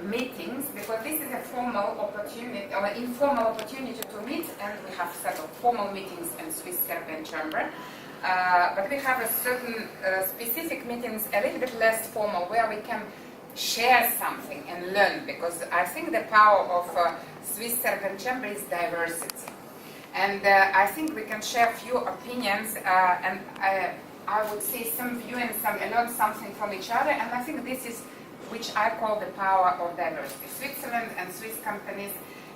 meetings, because this is a formal opportunity or informal opportunity to meet, and we have several formal meetings in Swiss Serbian Chamber. But we have a certain specific meetings, a little bit less formal, where we can share something and learn, because I think the power of Swiss Serbian Chamber is diversity. And I think we can share a few opinions, and I would say some view and learn something from each other, and I think this is which I call the power of diversity. Switzerland and Swiss companies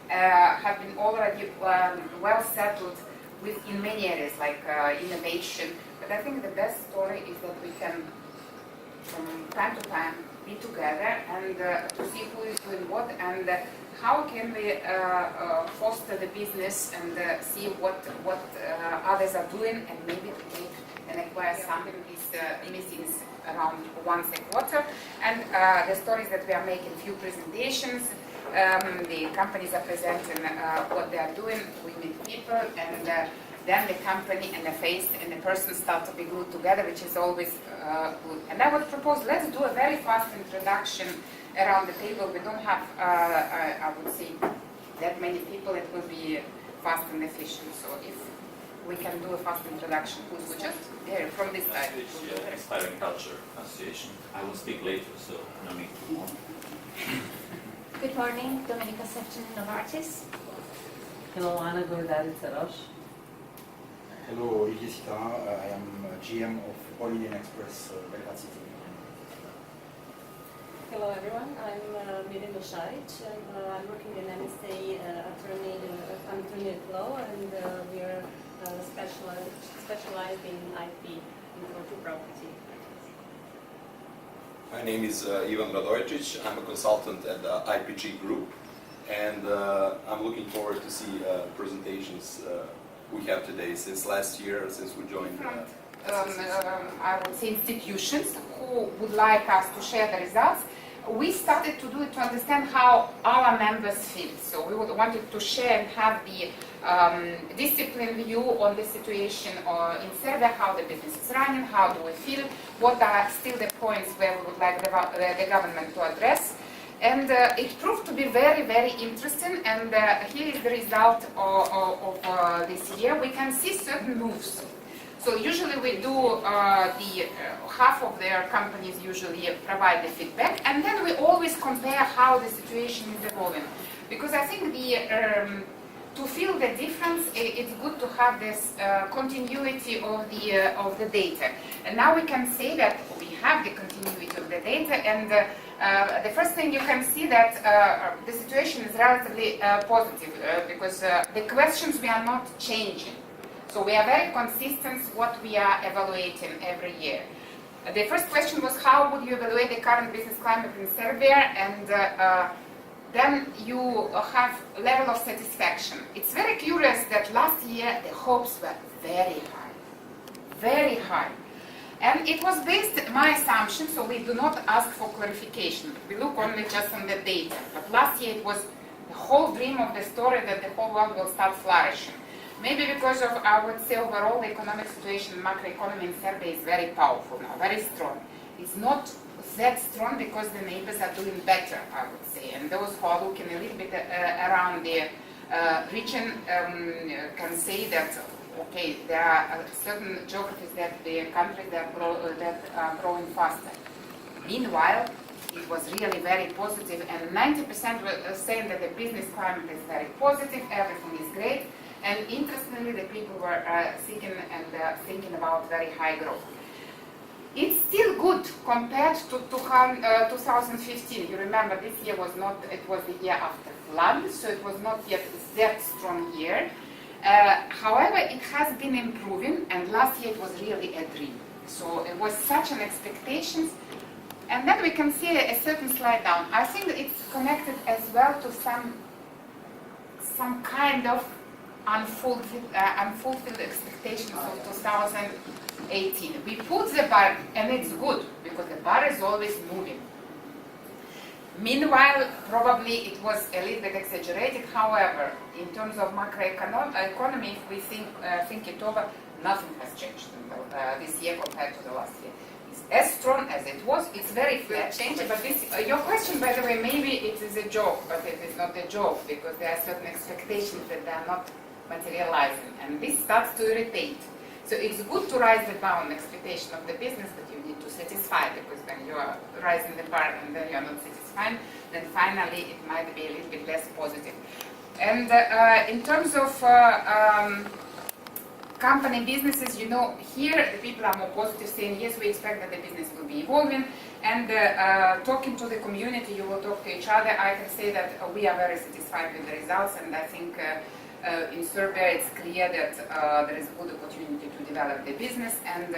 have been already well settled in many areas like innovation, but I think the best story is that we can from time to time be together and to see who is doing what and how can we foster the business and see what others are doing, and maybe to take and acquire some of these meetings around once a quarter. And the stories that we are making, few presentations, the companies are presenting what they are doing, we meet people, and then the company and the face and the person start to be glued together, which is always good. And I would propose, let's do a very fast introduction around the table. We don't have, I would say, that many people. It will be fast and efficient. So if we can do a fast introduction, who's just here from this side? Inspiring Culture Association. I will speak later, so no need. Good morning, Domenica Sefton, Novartis. Hello, Ana Gordari-Sarosh. Hello, Olivier Sitarin. I am GM of Holiday Inn Express Belgrade City. Hello, everyone. I'm Mirin Bošarić, and I'm working in MSA attorney at law, and we are specialized in IP, intellectual property. My name is Ivan Radojčić. I'm a consultant at the IPG Group, and I'm looking forward to see presentations we have today since last year, since we joined. I would say institutions who would like us to share the results. We started to do it to understand how our members feel. So we wanted to share and have the disciplined view on the situation in Serbia, how the business is running, how do we feel, what are still the points where we would like the government to address. And it proved to be very, very interesting, and here is the result of this year. We can see certain moves. So usually we do half of their companies usually provide the feedback, and then we always compare how the situation is evolving. Because I think to feel the difference, it's good to have this continuity of the data. And now we can say that we have the continuity of the data, and the first thing you can see that the situation is relatively positive because the questions we are not changing. So we are very consistent what we are evaluating every year. The first question was, how would you evaluate the current business climate in Serbia? And then you have level of satisfaction. It's very curious that last year the hopes were very high, very high. And it was based on my assumption, so we do not ask for clarification. We look only just on the data. But last year it was the whole dream of the story that the whole world will start flourishing. Maybe because of, I would say, overall the economic situation, macroeconomy in Serbia is very powerful now, very strong. It's not that strong because the neighbors are doing better, I would say. And those who are looking a little bit around the region can say that, okay, there are certain geographies that the countries that are growing faster. Meanwhile, it was really very positive, and 90% were saying that the business climate is very positive, everything is great. And interestingly, the people were seeking and thinking about very high growth. It's still good compared to 2015. You remember this year was not, it was the year after flood, so it was not yet that strong year. However, it has been improving, and last year it was really a dream. So it was such an expectation. And then we can see a certain slide down. I think that it's connected as well to some kind of unfulfilled expectations of 2018. We put the bar, and it's good, because the bar is always moving. Meanwhile, probably it was a little bit exaggerated. However, in terms of macroeconomy, if we think it over, nothing has changed this year compared to the last year. It's as strong as it was. It's very flat change. But this, your question, by the way, maybe it's is a joke, but it is not a joke because there are certain expectations that they are not materializing, and this starts to irritate. So it's good to raise the bar on expectation of the business, but you need to satisfy, because when you are raising the bar and then you are not satisfied, then finally it might be a little bit less positive. And in terms of company businesses, you know, here the people are more positive, saying yes, we expect that the business will be evolving, and talking to the community, you will talk to each other. I can say that we are very satisfied with the results, and I think in Serbia it's clear that there is good opportunity to develop the business, and